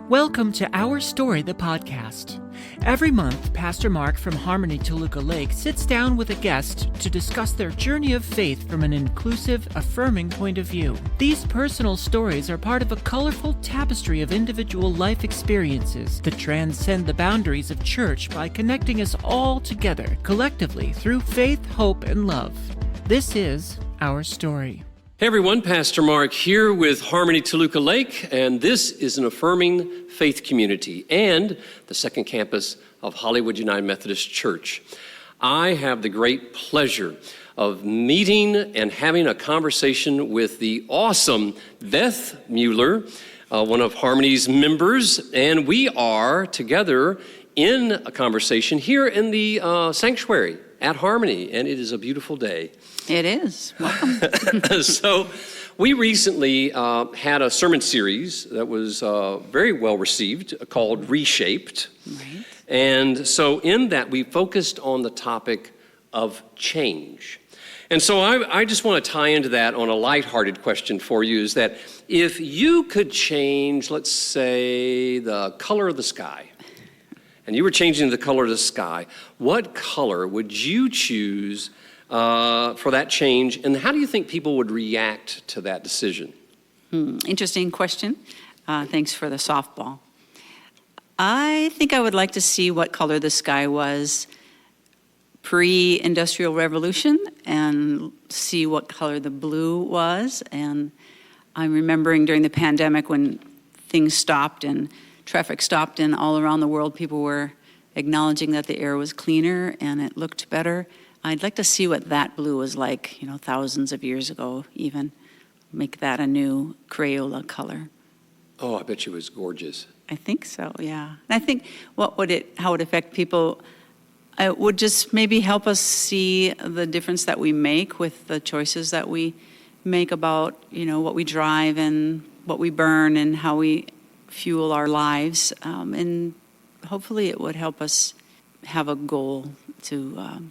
Welcome to Our Story, the podcast. Every month, Pastor Mark from Harmony-Toluca Lake sits down with a guest to discuss their journey of faith from an inclusive, affirming point of view. These personal stories are part of a colorful tapestry of individual life experiences that transcend the boundaries of church by connecting us all together, collectively, through faith, hope, and love. This is Our Story. Hey everyone, Pastor Mark here with Harmony-Toluca Lake, and this is an affirming faith community and the second campus of Hollywood United Methodist Church. I have the great pleasure of meeting and having a conversation with the awesome Beth Mueller, one of Harmony's members, and we are together in a conversation here in the sanctuary at Harmony, and it is a beautiful day. It is. Welcome. So we recently had a sermon series that was very well received called Reshaped. Right. And so in that we focused on the topic of change. And so I just want to tie into that on a lighthearted question for you, is that if you could change, let's say, the color of the sky, and you were changing the color of the sky, what color would you choose for that change, and how do you think people would react to that decision? Interesting question. Thanks for the softball. I think I would like to see what color the sky was pre-industrial revolution and see what color the blue was. And I'm remembering during the pandemic when things stopped and traffic stopped and all around the world people were acknowledging that the air was cleaner and it looked better. I'd like to see what that blue was like, thousands of years ago even. Make that a new Crayola color. Oh, I bet you it was gorgeous. I think so, yeah. And I think how it would affect people, it would just maybe help us see the difference that we make with the choices that we make about, what we drive and what we burn and how we fuel our lives. And hopefully it would help us have a goal to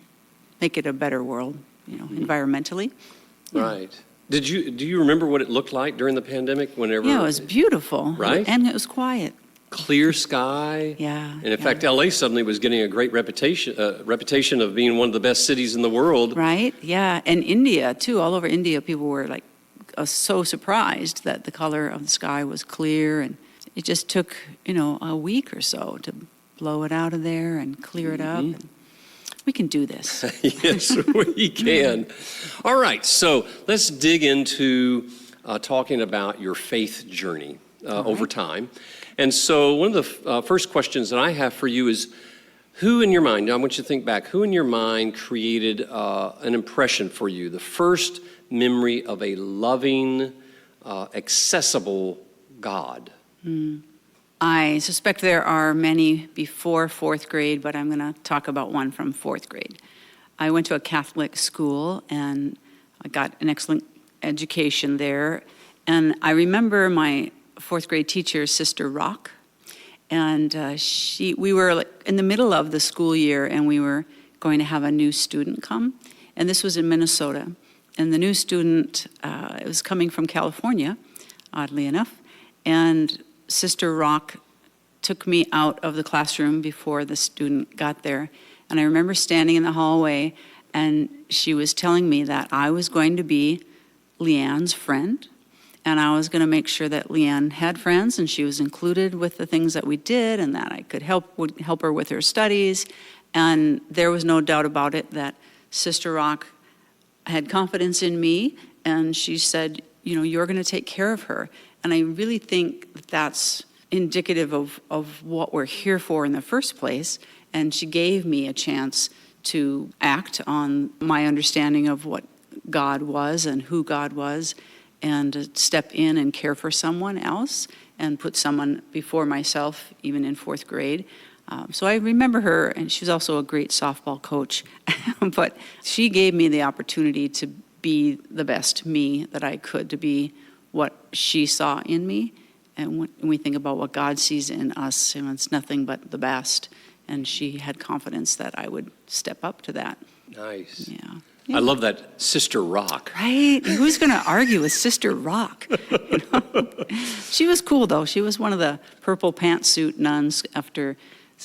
make it a better world, environmentally. Yeah. Right. Do you remember what it looked like during the pandemic? Yeah, it was beautiful. Right? And it was quiet. Clear sky. Yeah. And in fact, LA suddenly was getting a great reputation of being one of the best cities in the world. Right, yeah. And India, too. All over India, people were so surprised that the color of the sky was clear. And it just took, a week or so to blow it out of there and clear it up. And we can do this. Yes, we can. All right, so let's dig into talking about your faith journey over time. And so one of the first questions that I have for you is, who in your mind, I want you to think back, who in your mind created an impression for you, the first memory of a loving, accessible God? I suspect there are many before fourth grade, but I'm going to talk about one from fourth grade. I went to a Catholic school, and I got an excellent education there. And I remember my fourth grade teacher, Sister Rock, and we were in the middle of the school year, and we were going to have a new student come. And this was in Minnesota. And the new student, it was coming from California, oddly enough. And Sister Rock took me out of the classroom before the student got there. And I remember standing in the hallway, and she was telling me that I was going to be Leanne's friend, and I was going to make sure that Leanne had friends, and she was included with the things that we did, and that I would help her with her studies. And there was no doubt about it that Sister Rock had confidence in me, and she said, you're going to take care of her. And I really think that's indicative of what we're here for in the first place. And she gave me a chance to act on my understanding of what God was and who God was, and to step in and care for someone else and put someone before myself, even in fourth grade. So I remember her, and she was also a great softball coach. But she gave me the opportunity to be the best me that I could, to be what she saw in me. And when we think about what God sees in us, it's nothing but the best. And she had confidence that I would step up to that. Nice. Yeah. I love that Sister Rock. Right? Who's going to argue with Sister Rock? You know? She was cool, though. She was one of the purple pantsuit nuns after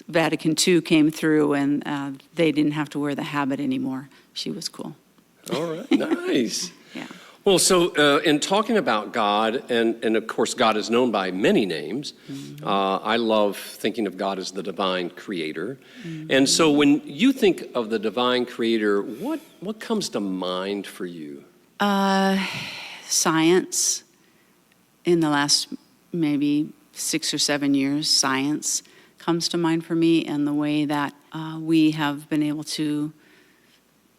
Vatican II came through, and they didn't have to wear the habit anymore. She was cool. All right, nice. Yeah. Well, so in talking about God, and of course God is known by many names, I love thinking of God as the divine creator. And so when you think of the divine creator, what comes to mind for you? Science. In the last maybe 6 or 7 years, science comes to mind for me, and the way that we have been able to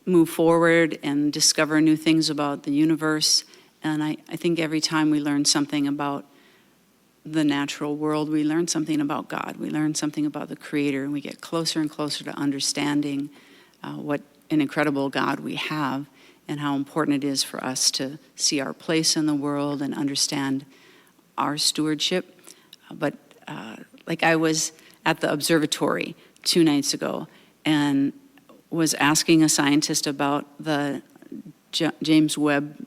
move forward and discover new things about the universe. And I think every time we learn something about the natural world, we learn something about God. We learn something about the Creator, and we get closer and closer to understanding what an incredible God we have, and how important it is for us to see our place in the world and understand our stewardship. But like I was at the observatory 2 nights ago, and was asking a scientist about the James Webb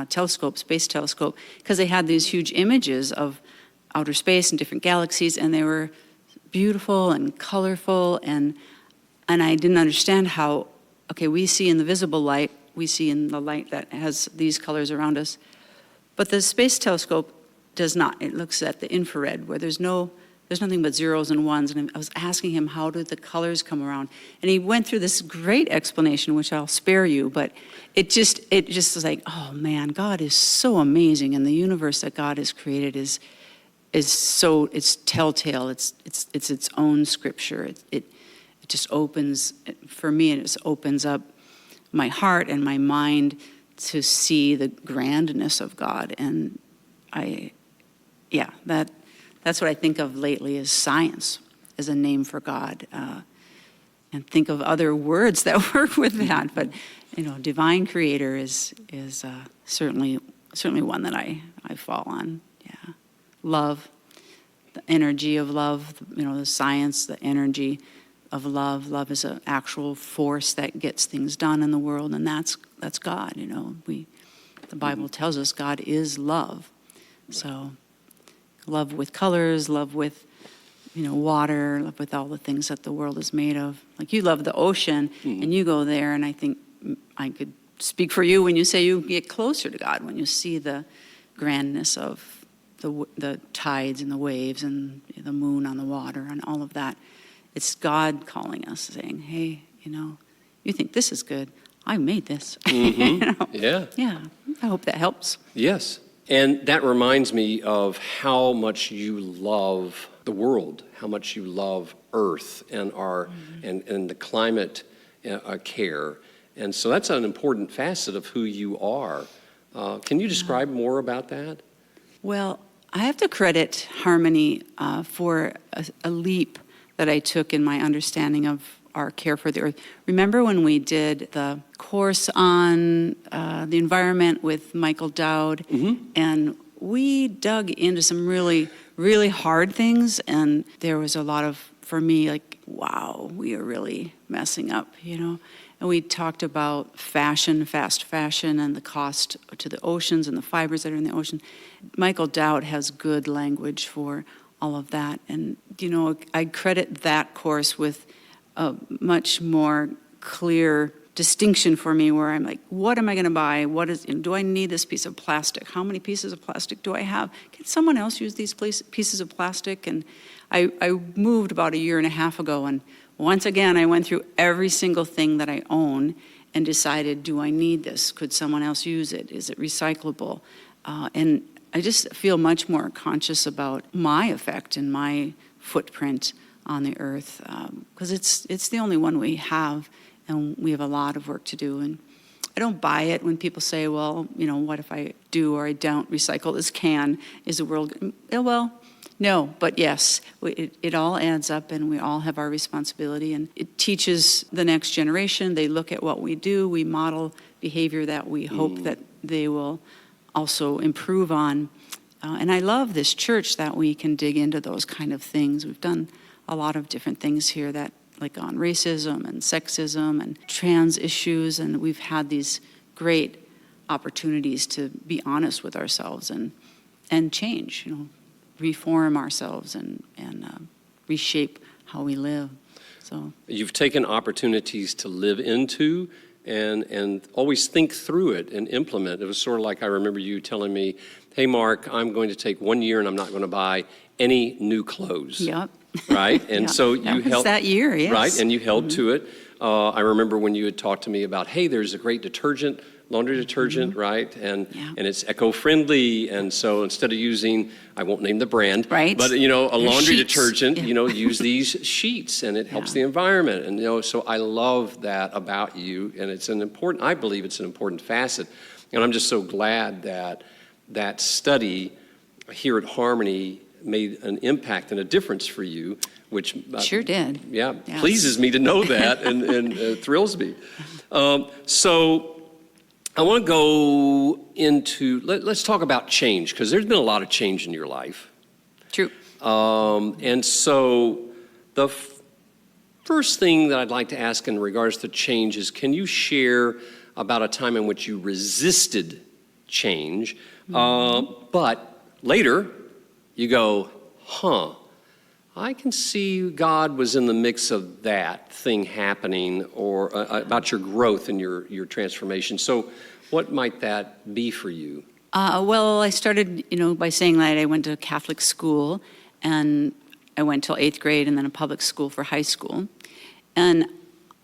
telescope, space telescope, because they had these huge images of outer space and different galaxies, and they were beautiful and colorful, and I didn't understand how, okay, we see in the visible light, we see in the light that has these colors around us, but the space telescope does not. It looks at the infrared, where there's nothing but zeros and ones, and I was asking him, how did the colors come around? And he went through this great explanation, which I'll spare you, but it just was like, oh man, God is so amazing, and the universe that God has created is so, it's telltale, it's its own scripture. It just opens, for me, it just opens up my heart and my mind to see the grandness of God, and that's what I think of lately, is science as a name for God, and think of other words that work with that. But divine creator is certainly one that I fall on. Yeah, love, the energy of love. The science, the energy of love. Love is an actual force that gets things done in the world, and that's God. The Bible tells us God is love. So, love with colors, love with, water, love with all the things that the world is made of. Like, you love the ocean, and you go there, and I think I could speak for you when you say you get closer to God, when you see the grandness of the tides and the waves and the moon on the water and all of that. It's God calling us, saying, hey, you think this is good. I made this. Yeah. Yeah, I hope that helps. Yes. And that reminds me of how much you love the world, how much you love Earth and and the climate care. And so that's an important facet of who you are. Can you describe more about that? Well, I have to credit Harmony for a leap that I took in my understanding of our care for the earth. Remember when we did the course on the environment with Michael Dowd, and we dug into some really, really hard things, and there was a lot of, for me, like, wow, we are really messing up, And we talked about fashion, fast fashion, and the cost to the oceans and the fibers that are in the ocean. Michael Dowd has good language for all of that, and, I credit that course with a much more clear distinction for me, where I'm like, what am I going to buy? Do I need this piece of plastic? How many pieces of plastic do I have? Can someone else use these pieces of plastic? And I moved about 1.5 years ago, and once again, I went through every single thing that I own and decided, do I need this? Could someone else use it? Is it recyclable? And I just feel much more conscious about my effect and my footprint on the earth, because it's the only one we have, and we have a lot of work to do. And I don't buy it when people say, well, what if I do or I don't recycle this can? Is the world, well, no, but yes, it all adds up, and we all have our responsibility, and it teaches the next generation. They look at what we do, we model behavior that we hope that they will also improve on. And I love this church that we can dig into those kind of things. We've done a lot of different things here that, like on racism and sexism and trans issues, and we've had these great opportunities to be honest with ourselves and change, reform ourselves and reshape how we live. So You've taken opportunities to live into and always think through it and implement. It was sort of like I remember you telling me, hey, Mark, I'm going to take 1 year and I'm not going to buy any new clothes. Yep. Right? And so you held that year, yes. Right? And you held to it. I remember when you had talked to me about, hey, there's a great detergent, laundry detergent, right? And it's eco-friendly. And so instead of using, I won't name the brand, right, but a laundry sheets. detergent, use these sheets and it helps the environment. And so I love that about you. And I believe it's an important facet. And I'm just so glad that study here at Harmony made an impact and a difference for you, which sure did. Yeah, yes. Pleases me to know that and thrills me. So I want to go into, let's talk about change, because there's been a lot of change in your life. True. And so the first thing that I'd like to ask in regards to change is, can you share about a time in which you resisted change, but later you go, I can see God was in the mix of that thing happening, or about your growth and your transformation. So what might that be for you? Well, I started, by saying that I went to a Catholic school, and I went till 8th grade and then a public school for high school. And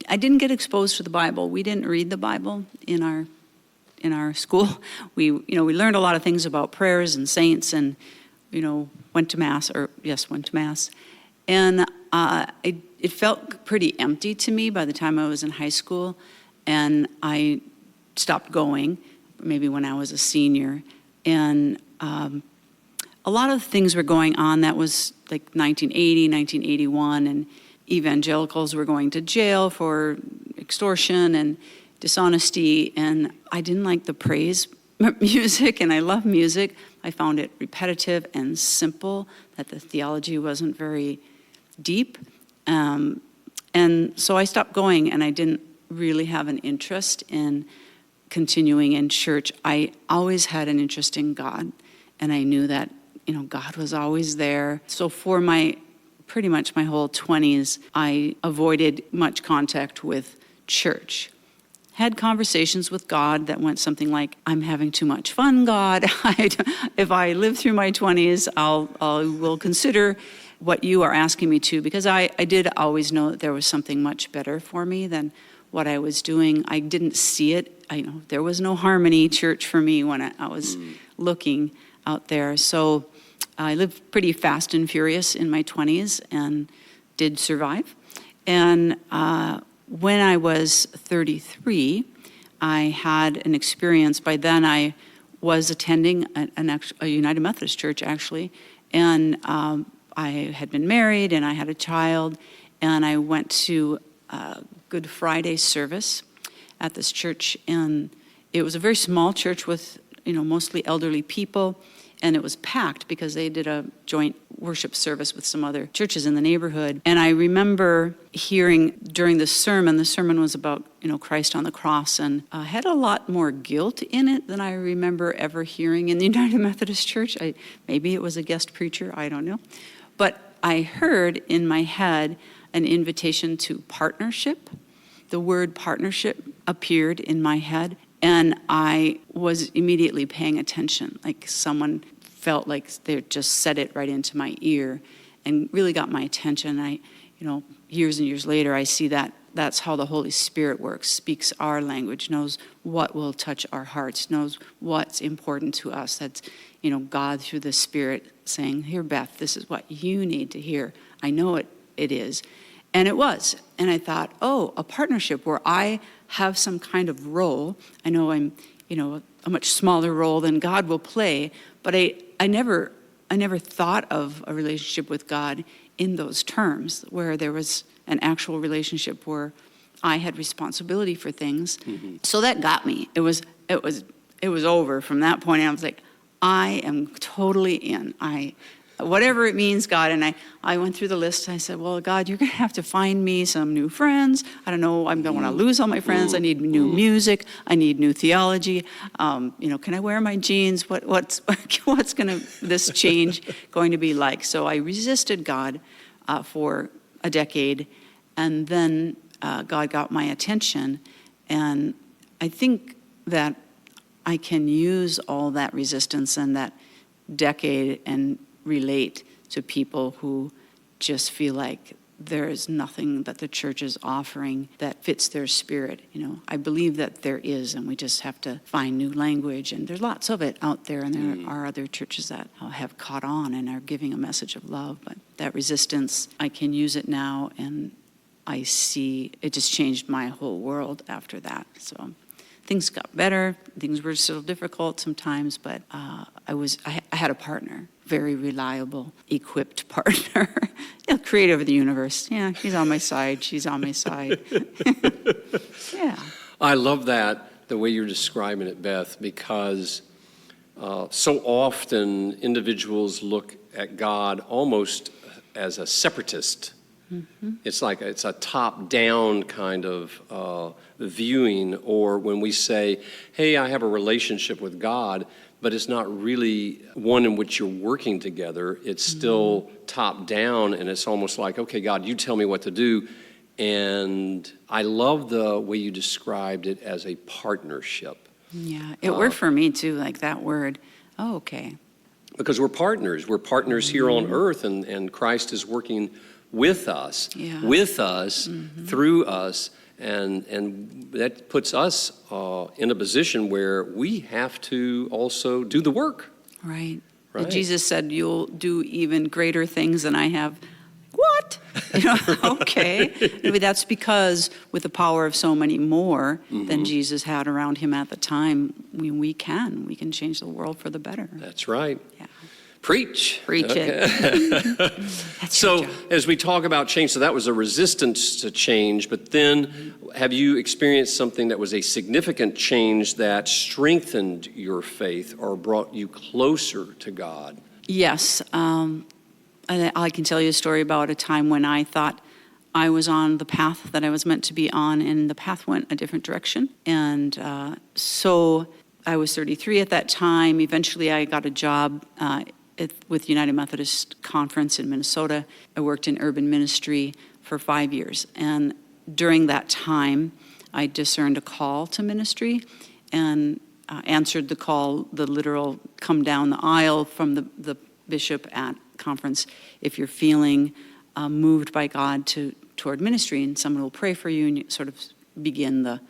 I didn't get exposed to the Bible. We didn't read the Bible in our school. We learned a lot of things about prayers and saints, and went to Mass. And it felt pretty empty to me by the time I was in high school, and I stopped going, maybe when I was a senior. And a lot of things were going on. That was like 1980, 1981, and evangelicals were going to jail for extortion and dishonesty, and I didn't like the praise music, and I love music. I found it repetitive and simple, that the theology wasn't very deep. And so I stopped going, and I didn't really have an interest in continuing in church. I always had an interest in God, and I knew that, God was always there. So for pretty much my whole 20s, I avoided much contact with church. Had conversations with God that went something like, I'm having too much fun, God. If I live through my 20s, I will consider what you are asking me to, because I did always know that there was something much better for me than what I was doing. I didn't see it. There was no Harmony Church for me when I was looking out there. So I lived pretty fast and furious in my 20s and did survive. And when I was 33, I had an experience. By then, I was attending a United Methodist church, actually, and I had been married, and I had a child, and I went to Good Friday service at this church, and it was a very small church with, mostly elderly people, and it was packed because they did a joint worship service with some other churches in the neighborhood. And I remember hearing during the sermon was about, Christ on the cross, and had a lot more guilt in it than I remember ever hearing in the United Methodist Church. Maybe it was a guest preacher, I don't know. But I heard in my head an invitation to partnership. The word partnership appeared in my head, and I was immediately paying attention, like someone felt like they just said it right into my ear and really got my attention. Years and years later, I see that that's how the Holy Spirit works, speaks our language, knows what will touch our hearts, knows what's important to us. That's, God through the Spirit saying, here, Beth, this is what you need to hear. I know it is. And it was. And I thought, a partnership where I have some kind of role. I know I'm, a much smaller role than God will play, but I never thought of a relationship with God in those terms, where there was an actual relationship where I had responsibility for things. Mm-hmm. So that got me. It was over from that point. I was like, I am totally in. whatever it means, God. And I went through the list, and I said, well, God, you're going to have to find me some new friends. I don't know, I don't want to lose all my friends. I need new music. I need new theology. Can I wear my jeans? What's this change going to be like? So I resisted God for a decade, and then God got my attention. And I think that I can use all that resistance and that decade and relate to people who just feel like there is nothing that the church is offering that fits their spirit. I believe that there is, and we just have to find new language. And there's lots of it out there, and there are other churches that have caught on and are giving a message of love. But that resistance, I can use it now, and I see it just changed my whole world after that. So things got better. Things were still difficult sometimes, but I had a partner, very reliable, equipped partner, creator of the universe. Yeah, he's on my side. She's on my side. Yeah. I love that, the way you're describing it, Beth, because so often individuals look at God almost as a separatist. Mm-hmm. It's like it's a top-down kind of viewing, or when we say, hey, I have a relationship with God, but it's not really one in which you're working together. It's still top-down, and it's almost like, okay, God, you tell me what to do. And I love the way you described it as a partnership. Yeah, it worked for me too, like that word. Oh, okay. Because we're partners. We're partners here on earth, and Christ is working with us, through us, and that puts us in a position where we have to also do the work. Right. Jesus said, you'll do even greater things than I have. What? Okay. Maybe that's because with the power of so many more than Jesus had around him at the time, we can change the world for the better. That's right. Yeah. Preach it. So as we talk about change, so that was a resistance to change, but then have you experienced something that was a significant change that strengthened your faith or brought you closer to God? Yes. I can tell you a story about a time when I thought I was on the path that I was meant to be on, and the path went a different direction. And so I was 33 at that time. Eventually I got a job with United Methodist Conference in Minnesota. I worked in urban ministry for 5 years. And during that time, I discerned a call to ministry and answered the call, the literal come down the aisle from the bishop at conference. If you're feeling moved by God toward ministry, and someone will pray for you, and you sort of begin the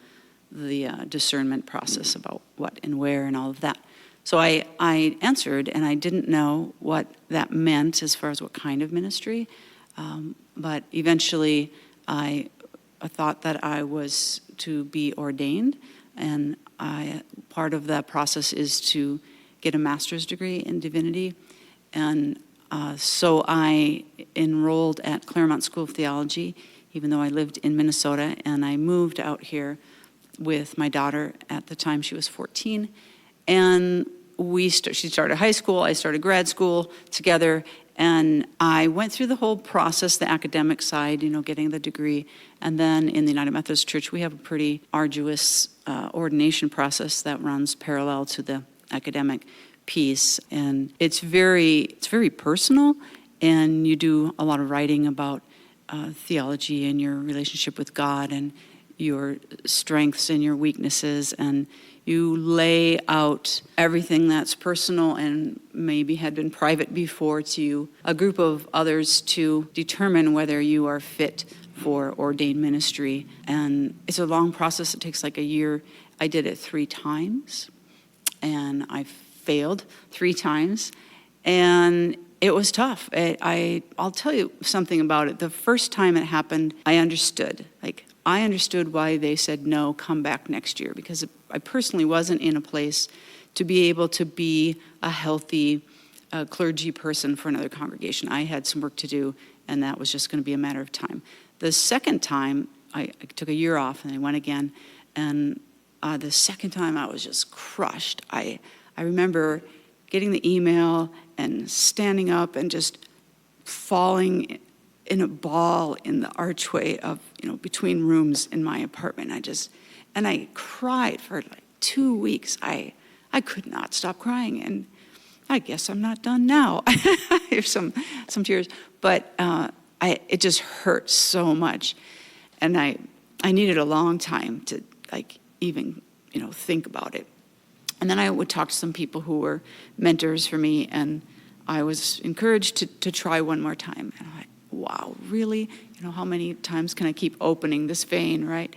discernment process about what and where and all of that. So I answered, and I didn't know what that meant as far as what kind of ministry, but eventually I thought that I was to be ordained, and part of that process is to get a master's degree in divinity. And so I enrolled at Claremont School of Theology, even though I lived in Minnesota, and I moved out here with my daughter. At the time she was 14, and she started high school, I started grad school together, and I went through the whole process, the academic side, getting the degree. And then in the United Methodist Church, we have a pretty arduous ordination process that runs parallel to the academic piece, and it's very personal, and you do a lot of writing about theology and your relationship with God and your strengths and your weaknesses, and you lay out everything that's personal and maybe had been private before to a group of others to determine whether you are fit for ordained ministry. And it's a long process. It takes like a year. I did it 3 times, and I failed 3 times, and it was tough. I'll tell you something about it. The first time it happened, I understood why they said, no, come back next year, because I personally wasn't in a place to be able to be a healthy clergy person for another congregation. I had some work to do, and that was just going to be a matter of time. The second time, I took a year off, and I went again, and the second time I was just crushed. I remember getting the email and standing up and just falling in a ball in the archway of, between rooms in my apartment. I cried for like 2 weeks. I could not stop crying, and I guess I'm not done now. Here's some tears, but it just hurt so much, and I needed a long time to even think about it. And then I would talk to some people who were mentors for me, and I was encouraged to try one more time. And I'm like, wow, really? How many times can I keep opening this vein, right?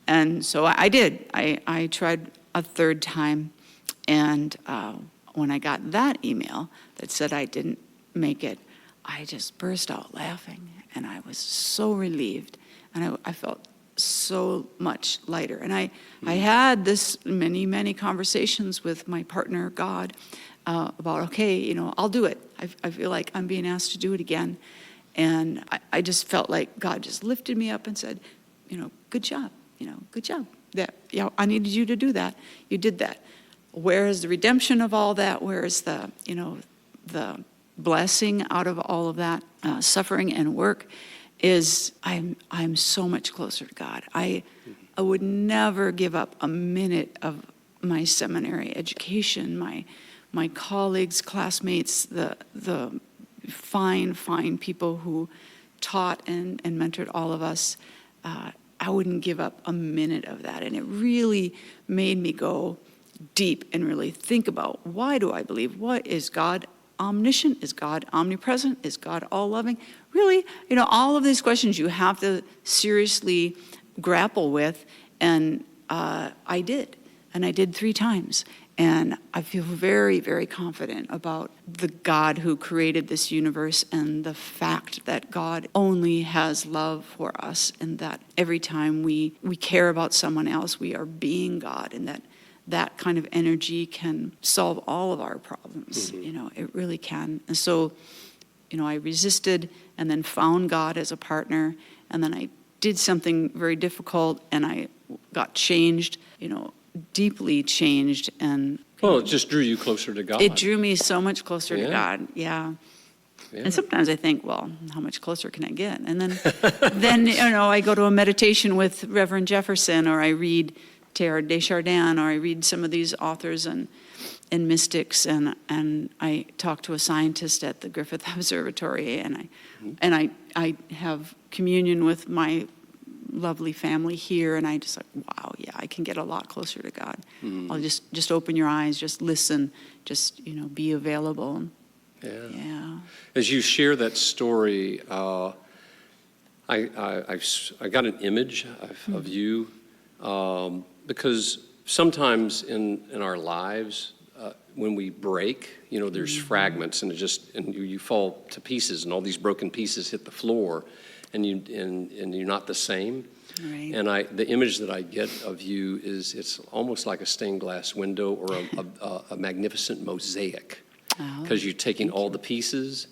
And so I did. I tried a third time, and when I got that email that said I didn't make it, I just burst out laughing, and I was so relieved, and I felt so much lighter. And I had this many conversations with my partner, God, about, okay, I'll do it. I feel like I'm being asked to do it again. And I just felt like God just lifted me up and said, good job, good job. That, I needed you to do that. You did that. Where is the redemption of all that? Where is the blessing out of all of that suffering and work? Is I'm so much closer to God. I would never give up a minute of my seminary education, my colleagues, classmates, the fine people who taught and mentored all of us. I wouldn't give up a minute of that. And it really made me go deep and really think about, why do I believe? What is God omniscient? Is God omnipresent? Is God all-loving? Really, all of these questions you have to seriously grapple with, and I did. And I did 3 times. And I feel very, very confident about the God who created this universe, and the fact that God only has love for us, and that every time we care about someone else, we are being God, and that kind of energy can solve all of our problems. It really can. And so, I resisted and then found God as a partner, and then I did something very difficult, and I got changed, deeply changed. And well, it just drew you closer to God. It drew me so much closer to God. Yeah. And sometimes I think, well, how much closer can I get? And then I go to a meditation with Reverend Jefferson, or I read Teilhard de Chardin, or I read some of these authors and mystics, and I talk to a scientist at the Griffith Observatory, and I have communion with my lovely family here, and I just wow, yeah, I can get a lot closer to God. I'll just open your eyes, just listen, just be available. Yeah. As you share that story, I got an image of you, because sometimes in our lives, when we break, there's fragments, and you fall to pieces, and all these broken pieces hit the floor, and you're not the same. Right. And the image that I get of you is, it's almost like a stained glass window, or a magnificent mosaic, because you're taking all the pieces,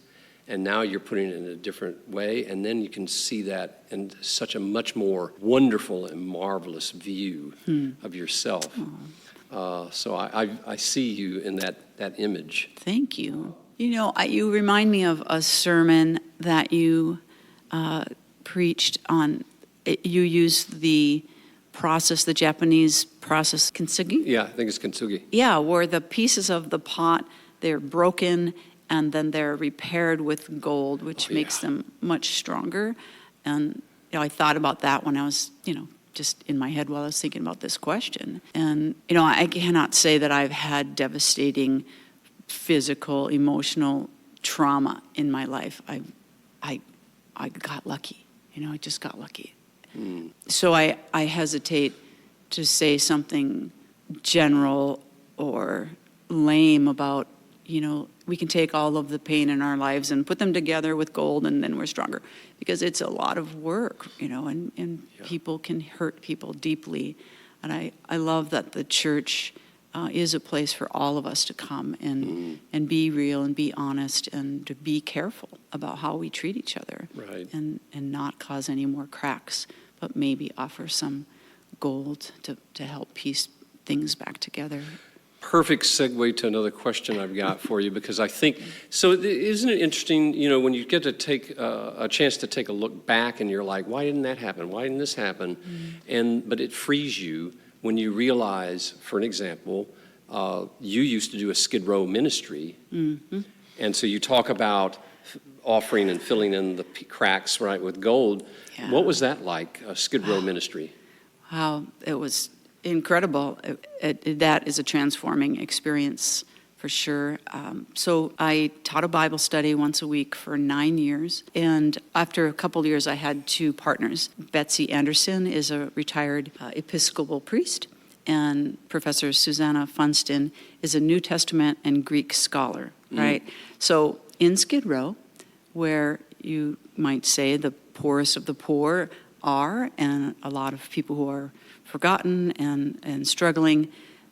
and now you're putting it in a different way, and then you can see that in such a much more wonderful and marvelous view of yourself. So I see you in that image. Thank you. You remind me of a sermon that you preached on. You used the process, the Japanese process, kintsugi? Yeah, I think it's kintsugi. Yeah, where the pieces of the pot, they're broken, and then they're repaired with gold, which makes them much stronger. And I thought about that when I was, just in my head while I was thinking about this question. And, I cannot say that I've had devastating physical, emotional trauma in my life. I got lucky. I just got lucky. So I hesitate to say something general or lame about, we can take all of the pain in our lives and put them together with gold, and then we're stronger. Because it's a lot of work, and people can hurt people deeply. And I love that the church is a place for all of us to come and be real and be honest, and to be careful about how we treat each other. Right. And not cause any more cracks, but maybe offer some gold to help piece things back together. perfect segue to another question I've got for you, because I think, so isn't it interesting, when you get to take a chance to take a look back and you're like, why didn't that happen? Why didn't this happen? But it frees you when you realize, for an example, you used to do a Skid Row ministry. And so you talk about offering and filling in the cracks, right, with gold. Yeah. What was that like, Skid Row ministry? Wow, it was incredible. That is a transforming experience for sure. So I taught a Bible study once a week for 9 years. And after a couple of years, I had two partners. Betsy Anderson is a retired Episcopal priest, and Professor Susanna Funston is a New Testament and Greek scholar, right? So in Skid Row, where you might say the poorest of the poor are, and a lot of people who are forgotten and struggling,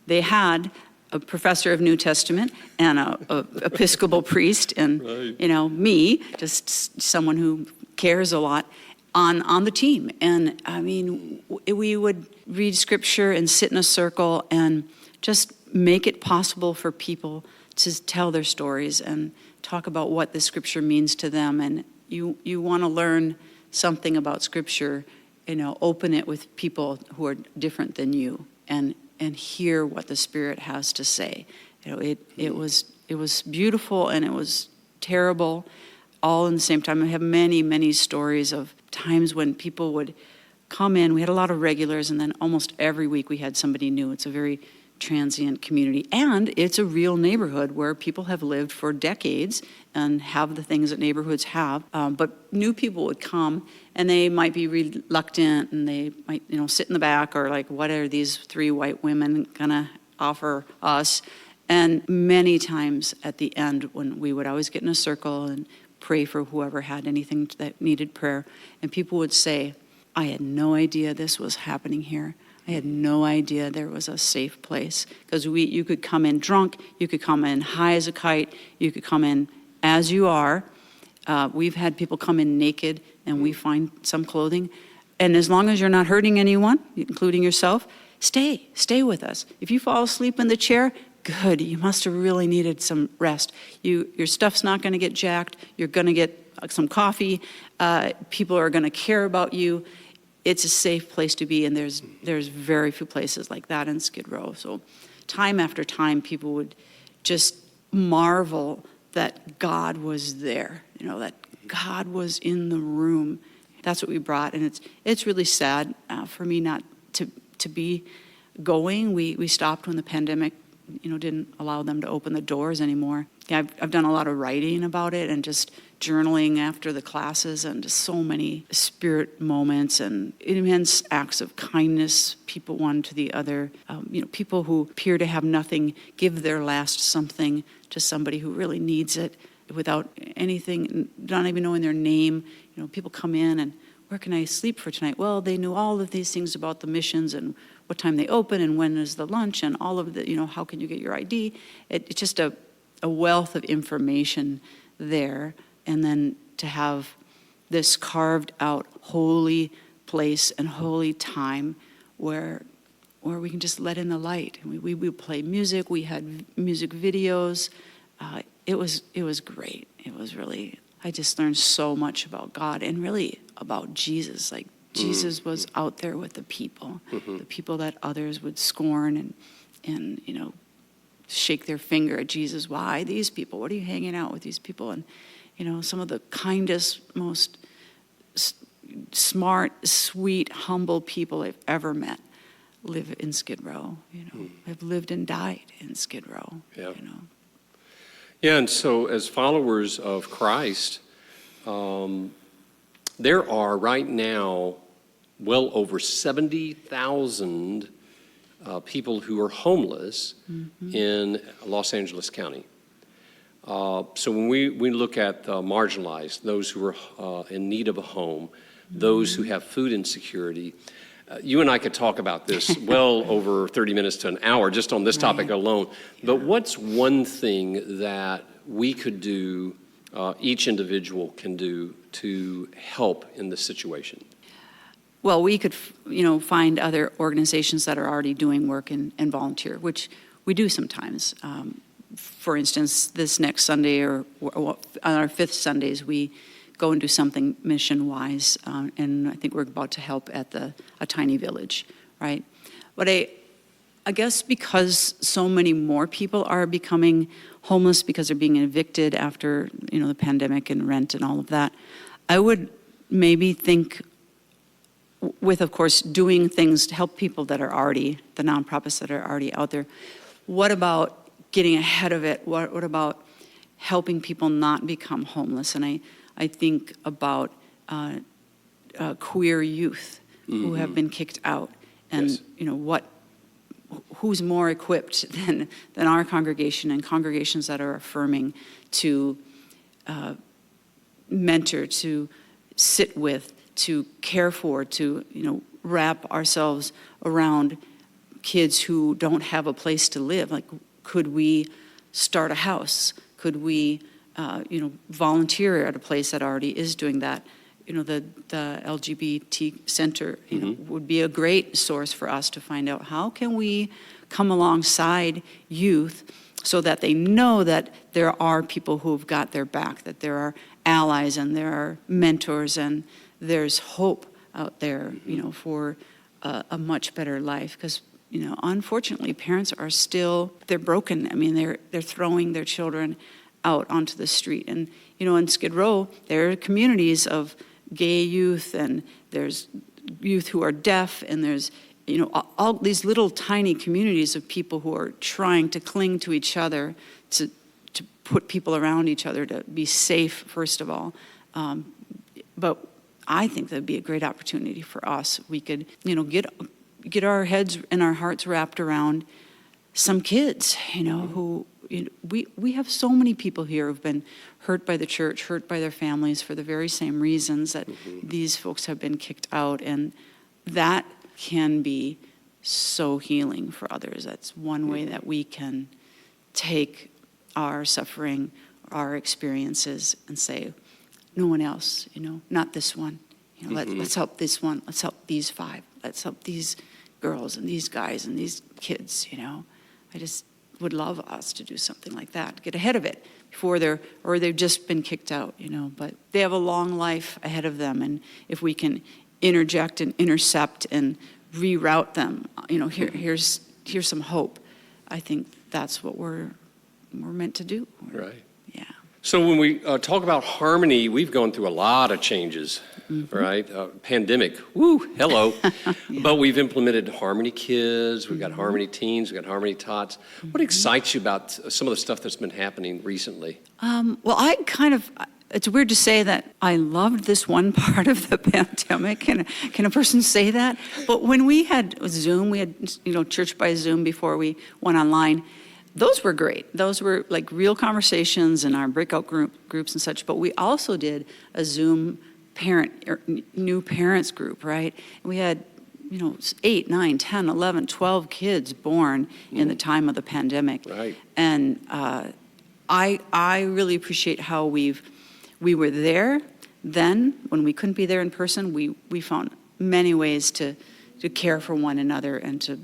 they had a professor of New Testament and a Episcopal priest and, right. Me, just someone who cares a lot on the team. And I mean, we would read scripture and sit in a circle and just make it possible for people to tell their stories and talk about what the scripture means to them. And you want to learn something about scripture, open it with people who are different than you and hear what the Spirit has to say. It was beautiful and it was terrible all in the same time. I have many, many stories of times when people would come in. We had a lot of regulars, and then almost every week we had somebody new. It's a very transient community, and it's a real neighborhood where people have lived for decades and have the things that neighborhoods have. But new people would come, and they might be reluctant, and they might, sit in the back, or like, what are these three white women gonna offer us? And many times at the end, when we would always get in a circle and pray for whoever had anything that needed prayer, and people would say, I had no idea this was happening here. I had no idea there was a safe place, because you could come in drunk, you could come in high as a kite, you could come in as you are. We've had people come in naked, and we find some clothing. And as long as you're not hurting anyone, including yourself, stay with us. If you fall asleep in the chair, good, you must have really needed some rest. Your stuff's not going to get jacked. You're going to get some coffee. People are going to care about you. It's a safe place to be, and there's very few places like that in Skid Row. So time after time, people would just marvel that God was there, that God was in the room. That's what we brought, and it's really sad for me not to be going. We stopped when the pandemic, didn't allow them to open the doors anymore. Yeah, I've done a lot of writing about it and just journaling after the classes, and just so many spirit moments and immense acts of kindness, people one to the other. People who appear to have nothing give their last something to somebody who really needs it without anything, not even knowing their name. People come in and, where can I sleep for tonight? Well, they knew all of these things about the missions and what time they open and when is the lunch and all of the, how can you get your ID? It's just a wealth of information there. And then to have this carved out holy place and holy time where we can just let in the light. We play music. We had music videos. It was great. It was really, I just learned so much about God and really about Jesus. Like, Jesus was out there with the people that others would scorn and shake their finger at Jesus. Why these people? What are you hanging out with these people? And some of the kindest, most smart, sweet, humble people I've ever met live in Skid Row. Have lived and died in Skid Row. Yeah. Yeah, and so as followers of Christ, there are right now well over 70,000 people who are homeless in Los Angeles County. So when we look at the marginalized, those who are in need of a home, those who have food insecurity, you and I could talk about this well over 30 minutes to an hour just on this topic alone. But what's one thing that we could do, each individual can do to help in this situation? Well, we could, find other organizations that are already doing work and volunteer, which we do sometimes. For instance, this next Sunday or on our fifth Sundays, we go and do something mission-wise, and I think we're about to help at a tiny village, right? But I guess because so many more people are becoming homeless because they're being evicted after, the pandemic and rent and all of that, I would maybe think with, of course, doing things to help people that are already, the nonprofits that are already out there, what about getting ahead of it? What about helping people not become homeless? And I think about queer youth who have been kicked out, and Yes. Who's more equipped than our congregation and congregations that are affirming to mentor, to sit with, to care for, to wrap ourselves around kids who don't have a place to live. Like, could we start a house? Could we volunteer at a place that already is doing that? The LGBT center would be a great source for us to find out how can we come alongside youth so that they know that there are people who've got their back, that there are allies and there are mentors and there's hope out there, for a much better life. Because, unfortunately, parents are still, they're broken. I mean, they're throwing their children out onto the street. And, in Skid Row, there are communities of gay youth, and there's youth who are deaf, and there's all these little tiny communities of people who are trying to cling to each other, to put people around each other, to be safe first of all. But I think that'd be a great opportunity for us. We could get our heads and our hearts wrapped around some kids, who we have so many people here who've been hurt by the church, hurt by their families for the very same reasons that these folks have been kicked out, and that can be so healing for others. That's one way that we can take our suffering, our experiences, and say, no one else, not this one. Let's help this one. Let's help these 5. Let's help these girls and these guys and these kids. I just would love us to do something like that, get ahead of it before they've just been kicked out, but they have a long life ahead of them. And if we can interject and intercept and reroute them, here's some hope. I think that's what we're meant to do. Right. Yeah. So when we talk about Harmony, we've gone through a lot of changes, right? Pandemic, woo, hello. Yeah. But we've implemented Harmony Kids, we've got Harmony Teens, we've got Harmony Tots. What excites you about some of the stuff that's been happening recently? Well, it's weird to say that I loved this one part of the pandemic. Can a person say that? But when we had Zoom, we had, church by Zoom before we went online. Those were great. Those were like real conversations in our breakout groups and such. But we also did a Zoom new parents group, right? And we had, 8, 9, 10, 11, 12 kids born in the time of the pandemic. Right. And I really appreciate how we were there then when we couldn't be there in person. We found many ways to care for one another and to,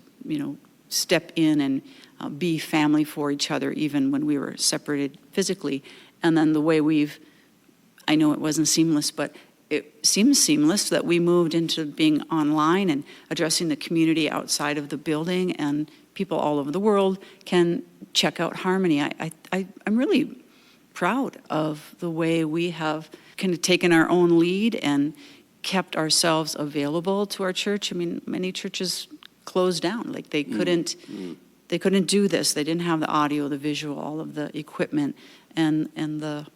step in and be family for each other, even when we were separated physically. And then the way I know it wasn't seamless, but it seems seamless that we moved into being online and addressing the community outside of the building, and people all over the world can check out Harmony. I'm really proud of the way we have kind of taken our own lead and kept ourselves available to our church. I mean, many churches closed down, like they couldn't do this. They didn't have the audio, the visual, all of the equipment, and the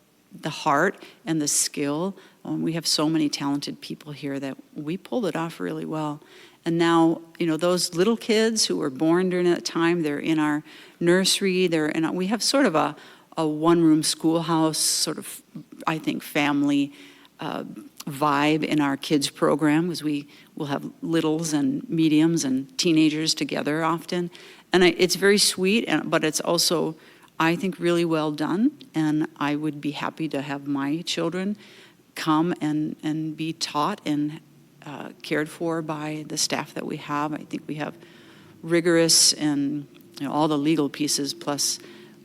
heart and the skill. We have so many talented people here that we pulled it off really well. And now, those little kids who were born during that time, they're in our nursery. We have sort of a one-room schoolhouse sort of, I think, family vibe in our kids program, because we will have littles and mediums and teenagers together often. And it's very sweet, but it's also, I think, really well done. And I would be happy to have my children come and be taught and cared for by the staff that we have. I think we have rigorous and all the legal pieces plus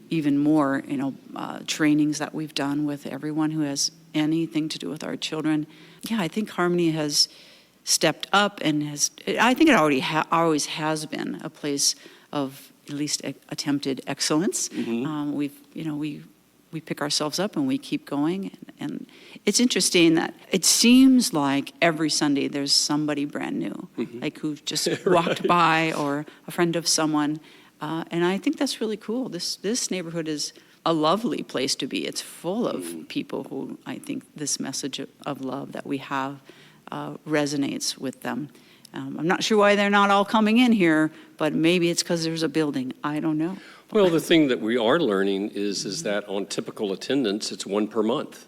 even more, trainings that we've done with everyone who has anything to do with our children. Yeah, I think Harmony has stepped up and I think it always has been a place of at least attempted excellence. We pick ourselves up and we keep going. And it's interesting that it seems like every Sunday there's somebody brand new, like who just walked by or a friend of someone. And I think that's really cool. This neighborhood is a lovely place to be. It's full of people who I think this message of love that we have resonates with them. I'm not sure why they're not all coming in here, but maybe it's because there's a building. I don't know. Well, the thing that we are learning is that on typical attendance, it's one per month.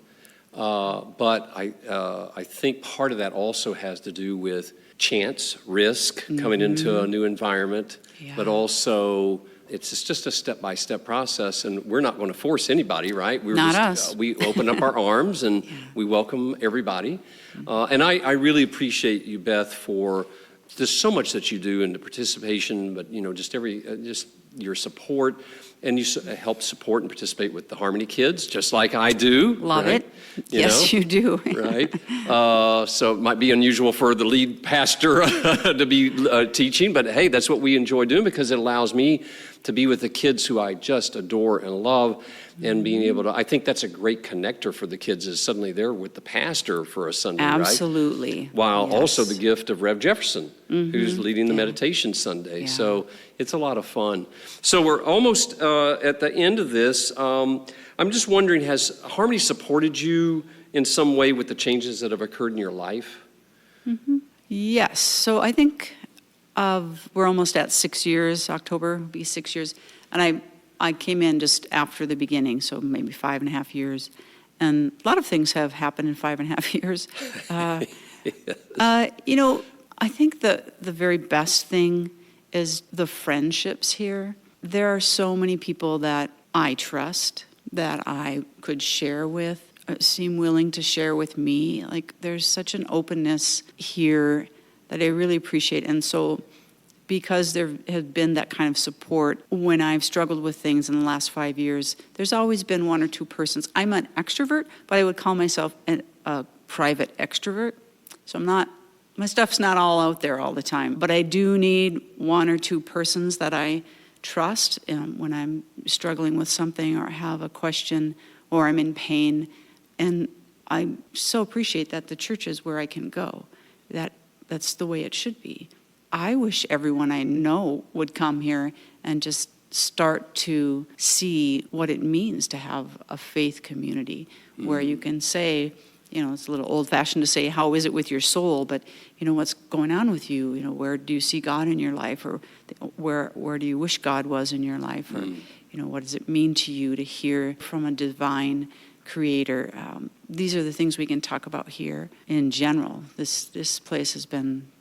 But I think part of that also has to do with chance, risk, coming into a new environment, but also it's just a step-by-step process, and we're not going to force anybody, right? Not us. We open up our arms and we welcome everybody. And I really appreciate you, Beth, for there's so much that you do in the participation, but just your support, and you help support and participate with the Harmony kids, just like I do. Love right? it. Yes, you do. Right. So it might be unusual for the lead pastor to be teaching, but hey, that's what we enjoy doing because it allows me to be with the kids who I just adore and love, and being able to, I think that's a great connector for the kids is suddenly they're with the pastor for a Sunday, Absolutely. Right? While also the gift of Rev Jefferson, who's leading the meditation Sunday. Yeah. So it's a lot of fun. So we're almost at the end of this. I'm just wondering, has Harmony supported you in some way with the changes that have occurred in your life? Yes. So I think we're almost at 6 years. October will be 6 years. And I came in just after the beginning, so maybe 5.5 years. And a lot of things have happened in 5.5 years. I think the very best thing is the friendships here. There are so many people that I trust, that I could share with, seem willing to share with me. Like, there's such an openness here that I really appreciate. And so because there has been that kind of support when I've struggled with things in the last 5 years, there's always been one or two persons. I'm an extrovert, but I would call myself a private extrovert. So my stuff's not all out there all the time, but I do need one or two persons that I trust when I'm struggling with something or have a question or I'm in pain. And I so appreciate that the church is where I can go. That's the way it should be. I wish everyone I know would come here and just start to see what it means to have a faith community where you can say, it's a little old-fashioned to say, how is it with your soul? But, what's going on with you? Where do you see God in your life? Or where do you wish God was in your life? Or, what does it mean to you to hear from a divine creator? These are the things we can talk about here in general. This place has been,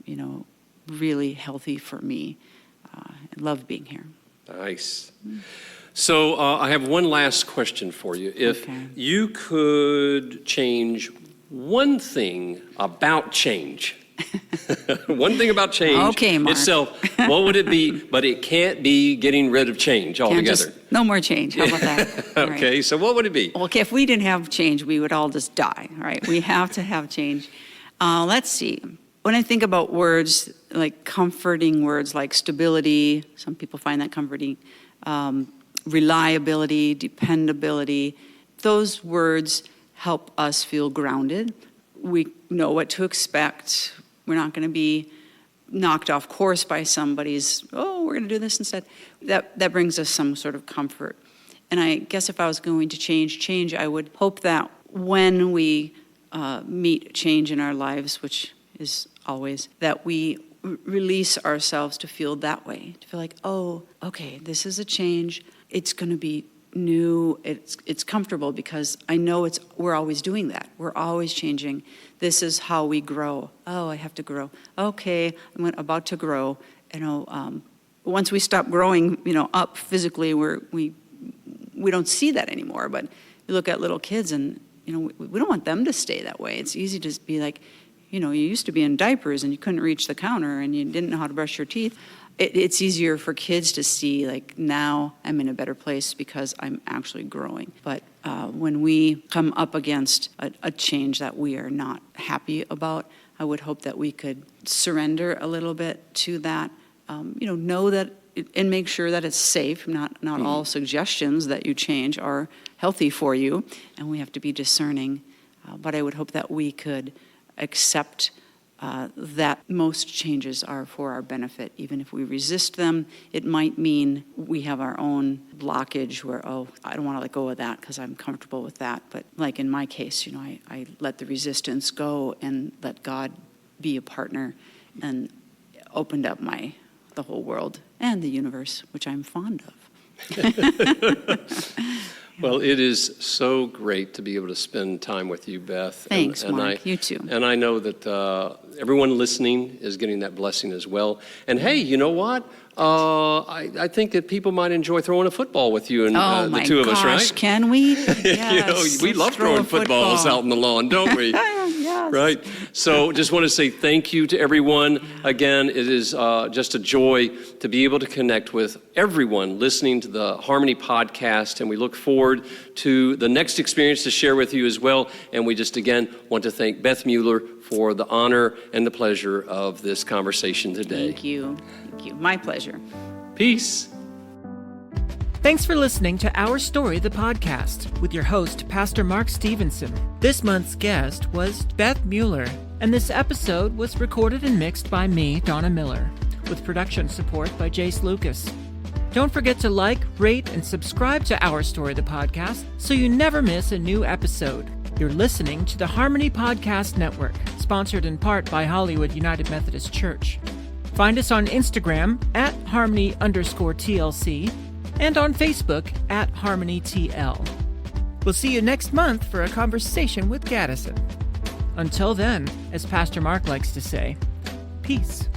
really healthy for me. I love being here. Nice. So I have one last question for you. If you could change one thing about change, one thing about change itself, what would it be? But it can't be getting rid of change altogether. No more change. How about that? Okay, right. So what would it be? Okay, if we didn't have change, we would all just die, right? We have to have change. Let's see. When I think about words, like comforting words like stability, some people find that comforting, reliability, dependability, those words help us feel grounded. We know what to expect. We're not going to be knocked off course by somebody's, we're going to do this instead. That brings us some sort of comfort. And I guess if I was going to change, I would hope that when we meet change in our lives, which is always, that we release ourselves to feel that way, to feel like, okay, this is a change. It's going to be new. It's comfortable because I know we're always doing that. We're always changing. This is how we grow. I have to grow. Okay, I'm about to grow. Once we stop growing, up physically, we don't see that anymore. But you look at little kids, and we don't want them to stay that way. It's easy to be like, you used to be in diapers and you couldn't reach the counter and you didn't know how to brush your teeth. it's easier for kids to see, like, now I'm in a better place because I'm actually growing. But when we come up against a change that we are not happy about, I would hope that we could surrender a little bit to that, know that and make sure that it's safe. Not all suggestions that you change are healthy for you, and we have to be discerning. But I would hope that we could accept that most changes are for our benefit. Even if we resist them, it might mean we have our own blockage where, I don't want to let go of that because I'm comfortable with that. But like in my case, I let the resistance go and let God be a partner, and opened up the whole world and the universe, which I'm fond of. Well, it is so great to be able to spend time with you, Beth. Thanks, Mark. You too. And I know that everyone listening is getting that blessing as well. And hey, you know what? I think that people might enjoy throwing a football with you and the two of us, right? Can we? Yes, we love throwing footballs out in the lawn, don't we? Yes. Right? So just want to say thank you to everyone. Again, it is just a joy to be able to connect with everyone listening to the Harmony podcast, and we look forward to the next experience to share with you as well. And we just, again, want to thank Beth Mueller for the honor and the pleasure of this conversation today. Thank you. Thank you. My pleasure. Peace. Thanks for listening to Our Story, the podcast, with your host, Pastor Mark Stevenson. This month's guest was Beth Mueller, and this episode was recorded and mixed by me, Donna Miller, with production support by Jase Lucas. Don't forget to like, rate, and subscribe to Our Story, the podcast, so you never miss a new episode. You're listening to the Harmony Podcast Network, sponsored in part by Hollywood United Methodist Church. Find us on Instagram at Harmony_TLC and on Facebook at HarmonyTL. We'll see you next month for a conversation with Gaddison. Until then, as Pastor Mark likes to say, peace.